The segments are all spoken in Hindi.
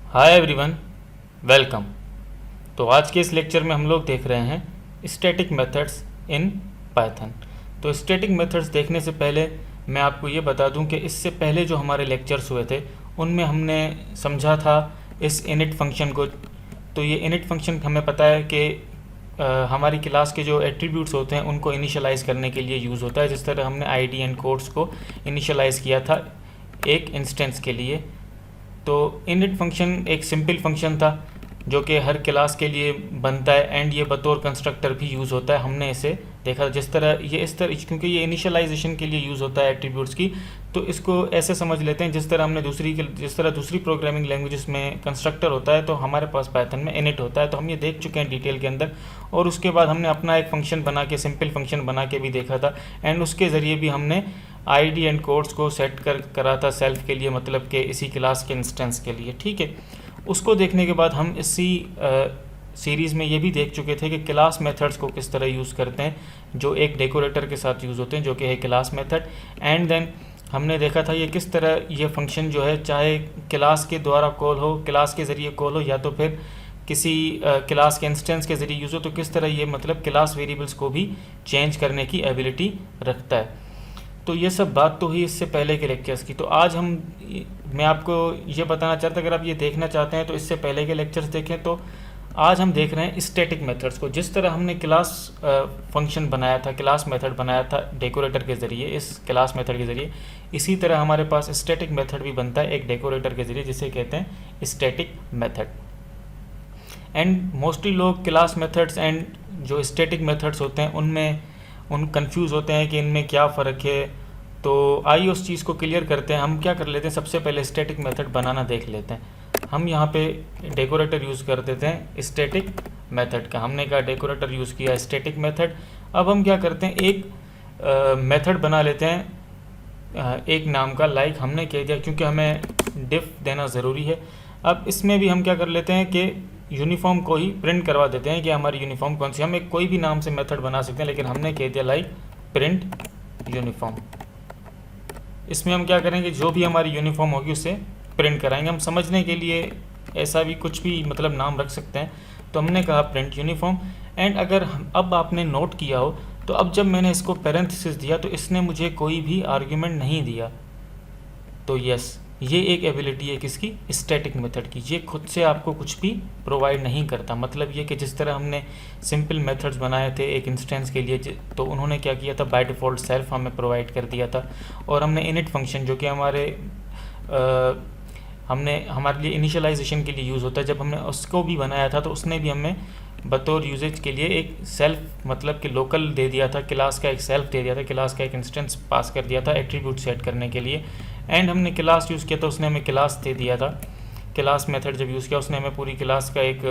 Hi everyone, welcome. तो आज के इस लेक्चर में हम लोग देख रहे हैं स्टैटिक मेथड्स इन पाइथन। तो स्टैटिक मेथड्स देखने से पहले मैं आपको ये बता दूं कि इससे पहले जो हमारे लेक्चर्स हुए थे उनमें हमने समझा था इस इनिट फंक्शन को। तो ये इनिट फंक्शन हमें पता है कि हमारी क्लास के जो एट्रीब्यूट्स होते हैं उनको इनिशियलाइज़ करने के लिए यूज़ होता है। जिस तरह हमने आईडी एंड कोड्स को इनिशियलाइज़ किया था एक इंस्टेंस के लिए। तो इनिट फंक्शन एक सिंपल फंक्शन था जो कि हर क्लास के लिए बनता है एंड ये बतौर कंस्ट्रक्टर भी यूज़ होता है। हमने इसे देखा जिस तरह ये इस तरह, क्योंकि ये इनिशियलाइजेशन के लिए यूज़ होता है एट्रीब्यूट्स की, तो इसको ऐसे समझ लेते हैं जिस तरह हमने जिस तरह दूसरी प्रोग्रामिंग लैंग्वेजेस में कंस्ट्रक्टर होता है तो हमारे पास पाइथन में इनिट होता है। तो हम ये देख चुके हैं डिटेल के अंदर, और उसके बाद हमने अपना एक फंक्शन बना के, सिंपल फंक्शन बना के भी देखा था, एंड उसके ज़रिए भी हमने आईडी एंड कोड्स को सेट करा था सेल्फ के लिए, मतलब कि इसी क्लास के इंस्टेंस के लिए। ठीक है, उसको देखने के बाद हम इसी सीरीज़ में ये भी देख चुके थे कि क्लास मेथड्स को किस तरह यूज़ करते हैं, जो एक डेकोरेटर के साथ यूज़ होते हैं, जो कि है क्लास मेथड। एंड देन हमने देखा था ये किस तरह ये फंक्शन जो है, चाहे क्लास के द्वारा कॉल हो, क्लास के ज़रिए कॉल हो, या तो फिर किसी क्लास के इंस्टेंस के ज़रिए यूज़ हो, तो किस तरह ये मतलब क्लास वेरिएबल्स को भी चेंज करने की एबिलिटी रखता है। तो ये सब बात तो हुई इससे पहले के लेक्चर्स की। तो आज मैं आपको ये बताना चाहता, अगर आप ये देखना चाहते हैं तो इससे पहले के लेक्चर्स देखें। तो आज हम देख रहे हैं स्टैटिक मेथड्स को। जिस तरह हमने क्लास फंक्शन बनाया था, क्लास मेथड बनाया था डेकोरेटर के ज़रिए, इस क्लास मेथड के ज़रिए, इसी तरह हमारे पास स्टैटिक मेथड भी बनता है एक डेकोरेटर के ज़रिए, जिसे कहते हैं स्टैटिक मेथड। एंड मोस्टली लोग क्लास मेथड्स एंड जो स्टैटिक मेथड्स होते हैं उन कंफ्यूज होते हैं कि इनमें क्या फ़र्क है। तो आइए उस चीज़ को क्लियर करते हैं। हम क्या कर लेते हैं, सबसे पहले स्टैटिक मेथड बनाना देख लेते हैं। हम यहाँ पे डेकोरेटर यूज़ कर देते हैं स्टैटिक मेथड का। हमने कहा डेकोरेटर यूज़ किया स्टैटिक मेथड। अब हम क्या करते हैं, एक मेथड बना लेते हैं एक नाम का, लाइक हमने कह दिया, क्योंकि हमें डिफ देना ज़रूरी है। अब इसमें भी हम क्या कर लेते हैं कि यूनिफॉर्म को ही प्रिंट करवा देते हैं कि हमारी यूनिफॉर्म कौन सी। हम एक कोई भी नाम से मेथड बना सकते हैं, लेकिन हमने कह दिया लाइक प्रिंट यूनिफॉर्म। इसमें हम क्या करेंगे, जो भी हमारी यूनिफॉर्म होगी उसे प्रिंट कराएंगे। हम समझने के लिए ऐसा भी कुछ भी मतलब नाम रख सकते हैं। तो हमने कहा प्रिंट यूनिफॉर्म। एंड अगर अब आपने नोट किया हो तो अब जब मैंने इसको पैरेंथेसिस दिया तो इसने मुझे कोई भी आर्ग्यूमेंट नहीं दिया। तो यस, ये एक एबिलिटी है किसकी, स्टैटिक मेथड की। ये खुद से आपको कुछ भी प्रोवाइड नहीं करता। मतलब ये कि जिस तरह हमने सिंपल मेथड्स बनाए थे एक इंस्टेंस के लिए, तो उन्होंने क्या किया था, बाय डिफ़ॉल्ट सेल्फ हमें प्रोवाइड कर दिया था। और हमने इनिट फंक्शन जो कि हमने हमारे लिए इनिशियलाइजेशन के लिए यूज़ होता है, जब हमने उसको भी बनाया था तो उसने भी हमें बतौर यूजेज के लिए एक सेल्फ, मतलब कि लोकल दे दिया था, क्लास का एक सेल्फ दे दिया था, क्लास का एक इंस्टेंस पास कर दिया था एट्रीब्यूट सेट करने के लिए। एंड हमने क्लास यूज़ किया तो उसने हमें क्लास दे दिया था। क्लास मेथड जब यूज़ किया उसने हमें पूरी क्लास का एक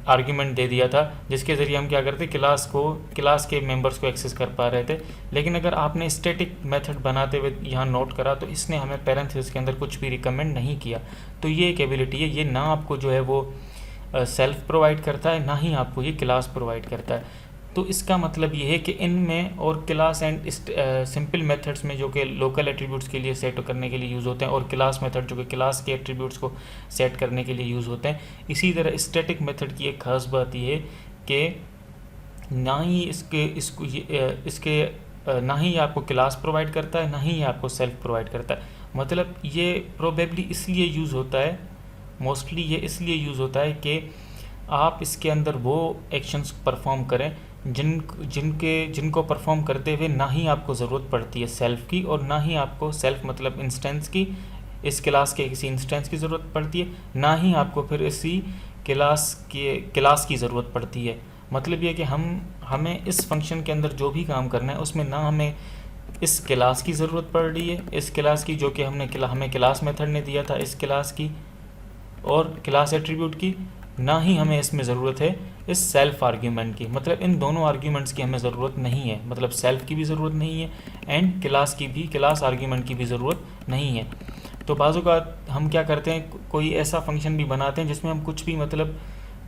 आर्ग्यूमेंट दे दिया था, जिसके ज़रिए हम क्या करते, क्लास के मेंबर्स को एक्सेस कर पा रहे थे। लेकिन अगर आपने स्टैटिक मेथड बनाते हुए यहाँ नोट करा तो इसने हमें पैरेंथेसिस के अंदर कुछ भी रिकमेंड नहीं किया। तो ये एक एबिलिटी है, ये ना आपको जो है वो सेल्फ प्रोवाइड करता है, ना ही आपको ये क्लास प्रोवाइड करता है। तो इसका मतलब ये है कि इनमें और क्लास एंड सिंपल मेथड्स में, जो कि लोकल एट्रीब्यूट्स के लिए सेट करने के लिए यूज़ होते हैं, और क्लास मेथड जो कि क्लास के एट्रीब्यूट्स को सेट करने के लिए यूज़ होते हैं, इसी तरह स्टैटिक मेथड की एक ख़ास बात ये है कि ना ही ना ही आपको क्लास प्रोवाइड करता है, ना ही आपको सेल्फ प्रोवाइड करता है। मतलब ये प्रोबेबली इसलिए यूज़ होता है, मोस्टली ये इसलिए यूज़ होता है कि आप इसके अंदर वो एक्शंस परफॉर्म करें जिनको परफॉर्म करते हुए ना ही आपको ज़रूरत पड़ती है सेल्फ की, और ना ही आपको सेल्फ मतलब इंस्टेंस की, इस क्लास के किसी इंस्टेंस की ज़रूरत पड़ती है, ना ही आपको फिर इसी क्लास की ज़रूरत पड़ती है। मतलब ये कि हमें इस फंक्शन के अंदर जो भी काम करना है उसमें ना हमें इस क्लास की ज़रूरत पड़ रही है, इस क्लास की जो कि हमें क्लास मेथड ने दिया था, इस क्लास की और क्लास एट्रीब्यूट की, ना ही हमें इसमें ज़रूरत है इस सेल्फ आर्ग्यूमेंट की। मतलब इन दोनों आर्ग्यूमेंट्स की हमें ज़रूरत नहीं है, मतलब सेल्फ की भी ज़रूरत नहीं है एंड क्लास आर्ग्यूमेंट की भी ज़रूरत नहीं है। तो बाज़ों का हम क्या करते हैं, कोई ऐसा फंक्शन भी बनाते हैं जिसमें हम कुछ भी मतलब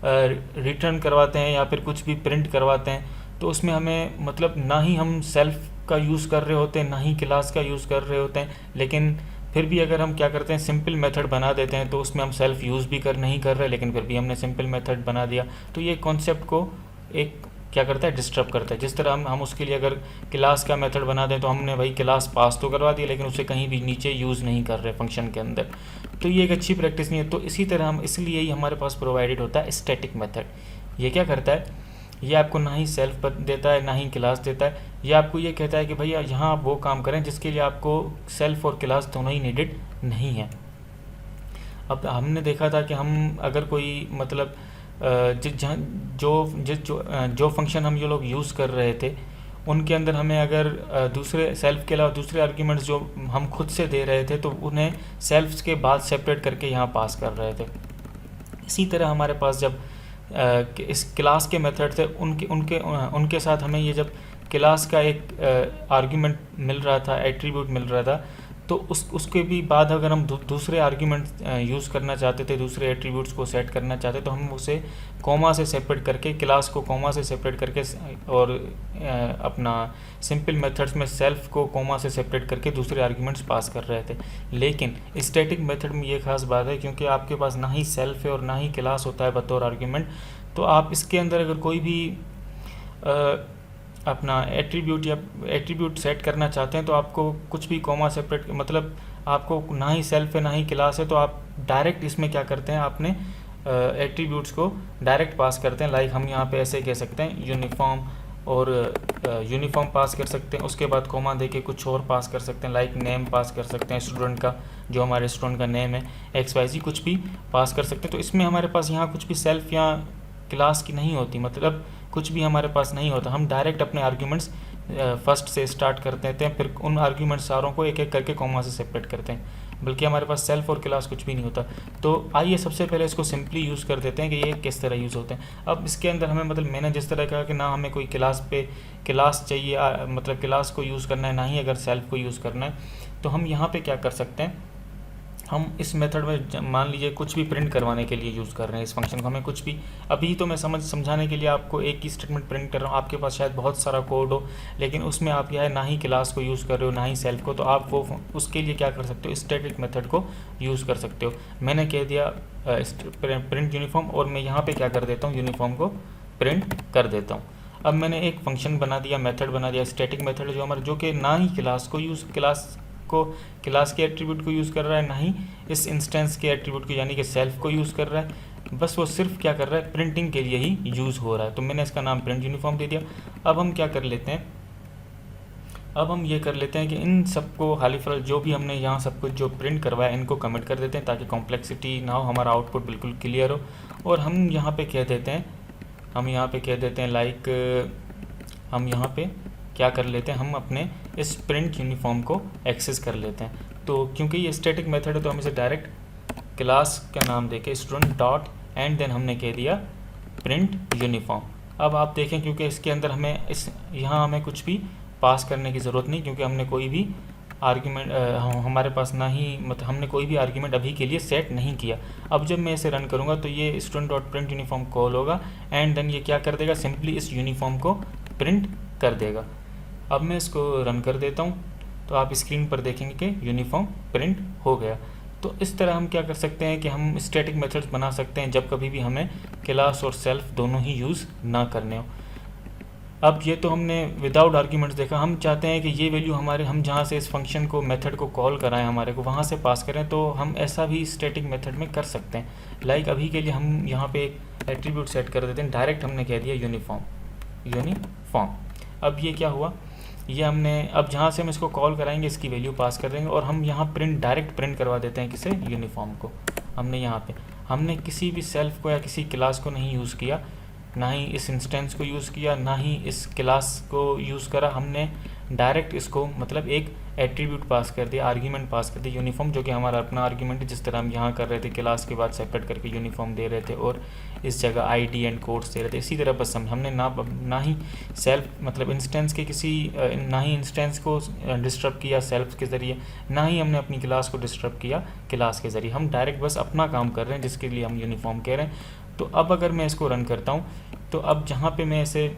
रिटर्न करवाते हैं या फिर कुछ भी प्रिंट करवाते हैं, तो उसमें हमें मतलब ना ही हम सेल्फ का यूज़ कर रहे होते हैं, ना ही क्लास का यूज़ कर रहे होते हैं, लेकिन फिर भी अगर हम क्या करते हैं सिंपल मेथड बना देते हैं तो उसमें हम सेल्फ यूज़ भी नहीं कर रहे, लेकिन फिर भी हमने सिंपल मेथड बना दिया, तो ये कॉन्सेप्ट को एक क्या करता है, डिस्टर्ब करता है। जिस तरह हम उसके लिए अगर क्लास का मेथड बना दें तो हमने भाई क्लास पास तो करवा दिया, लेकिन उसे कहीं भी नीचे यूज़ नहीं कर रहे फंक्शन के अंदर, तो ये एक अच्छी प्रैक्टिस नहीं है। तो इसी तरह हम इसलिए ही हमारे पास प्रोवाइडेड होता है स्टैटिक मेथड। ये क्या करता है, ये आपको ना ही सेल्फ देता है ना ही क्लास देता है, ये आपको ये कहता है कि भैया यहाँ आप वो काम करें जिसके लिए आपको सेल्फ और क्लास दोनों ही नीडेड नहीं है। अब हमने देखा था कि हम अगर कोई मतलब जो फंक्शन हम ये लोग यूज़ कर रहे थे उनके अंदर हमें अगर दूसरे सेल्फ के अलावा दूसरे आर्ग्यूमेंट्स जो हम खुद से दे रहे थे तो उन्हें सेल्फ्स के बाद सेपरेट करके यहाँ पास कर रहे थे। इसी तरह हमारे पास जब इस क्लास के मेथड थे उनके साथ हमें ये जब क्लास का एक आर्ग्यूमेंट मिल रहा था, एट्रीब्यूट मिल रहा था, तो उसके भी बाद अगर हम दूसरे आर्ग्यूमेंट यूज़ करना चाहते थे, दूसरे एट्रीब्यूट्स को सेट करना चाहते तो हम उसे कॉमा से सेपरेट करके, क्लास को कॉमा से सेपरेट करके और अपना सिंपल मेथड्स में सेल्फ को कॉमा से सेपरेट करके दूसरे आर्ग्यूमेंट्स पास कर रहे थे। लेकिन स्टैटिक मेथड में ये खास बात है क्योंकि आपके पास ना ही सेल्फ है और ना ही क्लास होता है बतौर आर्ग्यूमेंट, तो आप इसके अंदर अगर कोई भी अपना एट्रीब्यूट सेट करना चाहते हैं तो आपको कुछ भी कॉमा सेपरेट, मतलब आपको ना ही सेल्फ है ना ही क्लास है, तो आप डायरेक्ट इसमें क्या करते हैं, आपने एट्रीब्यूट्स को डायरेक्ट पास करते हैं। लाइक हम यहाँ पे ऐसे कह सकते हैं यूनिफॉर्म, और यूनिफॉर्म पास कर सकते हैं, उसके बाद कॉमा देके कुछ और पास कर सकते हैं, लाइक नेम पास कर सकते हैं स्टूडेंट का, जो हमारे स्टूडेंट का नेम है XYZ, कुछ भी पास कर सकते हैं। तो इसमें हमारे पास यहाँ कुछ भी सेल्फ या क्लास की नहीं होती, मतलब कुछ भी हमारे पास नहीं होता। हम डायरेक्ट अपने आर्ग्यूमेंट्स फर्स्ट से स्टार्ट कर देते हैं, फिर उन आर्ग्यूमेंट सारों को एक एक करके कॉमा से सेपरेट करते हैं, बल्कि हमारे पास सेल्फ और क्लास कुछ भी नहीं होता। तो आइए सबसे पहले इसको सिंपली यूज़ कर देते हैं कि ये किस तरह यूज़ होते हैं। अब इसके अंदर हमें, मतलब मैंने जिस तरह कहा कि ना हमें कोई क्लास चाहिए, मतलब क्लास को यूज़ करना है, ना ही अगर सेल्फ को यूज़ करना है, तो हम यहाँ पर क्या कर सकते हैं, हम इस मेथड में मान लीजिए कुछ भी प्रिंट करवाने के लिए यूज़ कर रहे हैं इस फंक्शन को, हमें कुछ भी, अभी तो मैं समझाने के लिए आपको एक ही स्टेटमेंट प्रिंट कर रहा हूँ, आपके पास शायद बहुत सारा कोड हो, लेकिन उसमें आप यह है ना ही क्लास को यूज़ कर रहे हो ना ही सेल्फ को, तो आप वो उसके लिए क्या कर सकते हो, स्टैटिक मेथड को यूज़ कर सकते हो। मैंने कह दिया प्रिंट यूनिफॉर्म, और मैं यहाँ पर क्या कर देता हूँ, यूनिफॉर्म को प्रिंट कर देता हूँ। अब मैंने एक फंक्शन बना दिया, मेथड बना दिया, स्टैटिक मेथड जो कि ना ही क्लास के एट्रीब्यूट को यूज़ कर रहा है, ना ही इस इंस्टेंस के एट्रीब्यूट को यानी कि सेल्फ को यूज़ कर रहा है, बस वो सिर्फ क्या कर रहा है, प्रिंटिंग के लिए ही यूज़ हो रहा है। तो मैंने इसका नाम प्रिंट यूनिफॉर्म दे दिया। अब हम क्या कर लेते हैं, अब हम ये कर लेते हैं कि इन सबको हाली फिलहाल जो भी हमने यहाँ सब कुछ जो प्रिंट करवाया इनको कमेंट कर देते हैं ताकि कॉम्प्लेक्सिटी ना हो, हमारा आउटपुट बिल्कुल क्लियर हो। और हम यहाँ पे कह देते हैं लाइक हम यहाँ पे क्या कर लेते हैं, हम अपने इस प्रिंट यूनिफॉर्म को एक्सेस कर लेते हैं। तो क्योंकि ये स्टैटिक मेथड है तो हम इसे डायरेक्ट क्लास का नाम देके स्टूडेंट डॉट एंड देन हमने कह दिया प्रिंट यूनिफॉर्म। अब आप देखें क्योंकि इसके अंदर यहाँ हमें कुछ भी पास करने की ज़रूरत नहीं, क्योंकि हमने कोई भी आर्ग्यूमेंट हमारे पास ना ही, मतलब हमने कोई भी आर्ग्यूमेंट अभी के लिए सेट नहीं किया। अब जब मैं इसे रन करूँगा तो ये student dot print uniform call होगा एंड देन ये क्या कर देगा, सिंपली इस यूनिफॉर्म को प्रिंट कर देगा। अब मैं इसको रन कर देता हूँ तो आप स्क्रीन पर देखेंगे कि यूनिफॉर्म प्रिंट हो गया। तो इस तरह हम क्या कर सकते हैं कि हम स्टैटिक मेथड्स बना सकते हैं जब कभी भी हमें क्लास और सेल्फ दोनों ही यूज़ ना करने हो। अब ये तो हमने विदाउट आर्ग्यूमेंट्स देखा, हम चाहते हैं कि ये वैल्यू हम जहाँ से इस फंक्शन को मेथड को कॉल कराएं हमारे को वहाँ से पास करें, तो हम ऐसा भी स्टैटिक मेथड में कर सकते हैं। लाइक अभी के लिए हम यहाँ पे एक एट्रीब्यूट सेट कर देते हैं, डायरेक्ट हमने कह दिया यूनिफॉर्म। अब ये क्या हुआ, ये हमने अब जहाँ से हम इसको कॉल कराएंगे इसकी वैल्यू पास कर देंगे और हम यहाँ डायरेक्ट प्रिंट करवा देते हैं किसे, यूनिफॉर्म को। हमने किसी भी सेल्फ को या किसी क्लास को नहीं यूज़ किया, ना ही इस इंस्टेंस को यूज़ किया, ना ही इस क्लास को यूज़ करा, हमने डायरेक्ट इसको मतलब एक एट्रीब्यूट पास कर दिया, आर्ग्यूमेंट पास कर दिया यूनिफॉर्म, जो कि हमारा अपना आर्ग्यूमेंट है। जिस तरह हम यहाँ कर रहे थे, क्लास के बाद सेपरेट करके यूनिफॉर्म दे रहे थे और इस जगह आईडी एंड कोड्स दे रहे थे, इसी तरह बस हमने ना ही सेल्फ मतलब इंस्टेंस के ना ही इंस्टेंस को डिस्टर्ब किया सेल्फ के ज़रिए, ना ही हमने अपनी क्लास को डिस्टर्ब किया क्लास के ज़रिए। हम डायरेक्ट बस अपना काम कर रहे हैं जिसके लिए हम यूनिफॉर्म कह रहे हैं। तो अब अगर मैं इसको रन करता हूँ तो अब जहाँ पे मैं इसे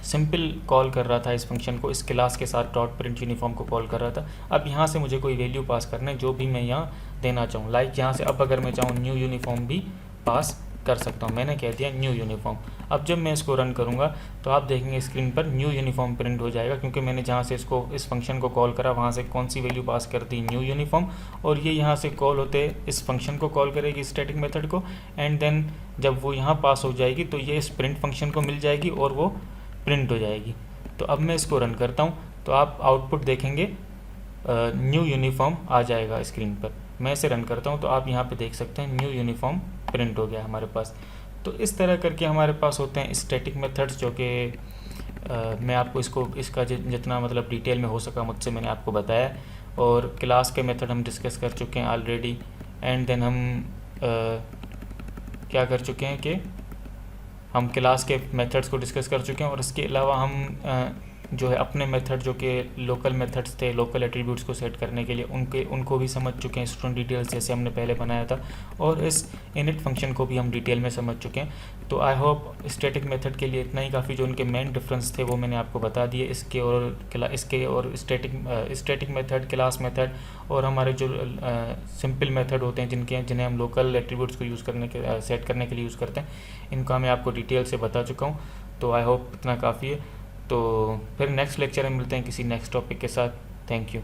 सिंपल कॉल कर रहा था इस फंक्शन को, इस क्लास के साथ डॉट प्रिंट यूनिफॉर्म को कॉल कर रहा था। अब यहाँ से मुझे कोई वैल्यू पास करना है जो भी मैं यहाँ देना चाहूँ। लाइक यहाँ से अब अगर मैं चाहूँ न्यू यूनिफॉर्म भी पास कर सकता हूँ। मैंने कह दिया न्यू यूनिफॉर्म। अब जब मैं इसको रन करूँगा तो आप देखेंगे स्क्रीन पर न्यू यूनिफॉर्म प्रिंट हो जाएगा, क्योंकि मैंने जहाँ से इसको इस फंक्शन को कॉल करा वहाँ से कौन सी वैल्यू पास कर दी, न्यू यूनिफॉर्म। और ये यहाँ से कॉल होते इस फंक्शन को कॉल करेगी, स्टैटिक मेथड को, एंड देन जब वो यहाँ पास हो जाएगी तो ये इस प्रिंट फंक्शन को मिल जाएगी और वो प्रिंट हो जाएगी। तो अब मैं इसको रन करता हूँ तो आप आउटपुट देखेंगे न्यू यूनिफॉर्म आ जाएगा स्क्रीन पर। मैं इसे रन करता हूँ तो आप यहाँ पे देख सकते हैं न्यू यूनिफॉर्म प्रिंट हो गया हमारे पास। तो इस तरह करके हमारे पास होते हैं स्टैटिक मेथड्स, जो कि मैं आपको इसका जितना मतलब डिटेल में हो सका मुझसे मैंने आपको बताया। और क्लास के मेथड हम डिस्कस कर चुके हैं ऑलरेडी, एंड देन हम क्या कर चुके हैं कि हम क्लास के मेथड्स को डिस्कस कर चुके हैं। और इसके अलावा हम जो है अपने मेथड जो कि लोकल मेथड्स थे, लोकल एट्रीब्यूट्स को सेट करने के लिए उनको भी समझ चुके हैं स्टूडेंट डिटेल्स जैसे हमने पहले बनाया था। और इस इनिट फंक्शन को भी हम डिटेल में समझ चुके हैं। तो आई होप स्टैटिक मेथड के लिए इतना ही काफ़ी। जो उनके मेन डिफरेंस थे वो मैंने आपको बता दिए, इसके और स्टैटिक मेथड, क्लास मेथड और हमारे जो सिंपल मेथड होते हैं जिन्हें हम लोकल एट्रीब्यूट्स को यूज़ करने के सेट करने के लिए यूज़ करते हैं, इनका मैं आपको डिटेल से बता चुका हूँ। तो आई होप इतना काफ़ी है। तो फिर नेक्स्ट लेक्चर में मिलते हैं किसी नेक्स्ट टॉपिक के साथ। Thank you.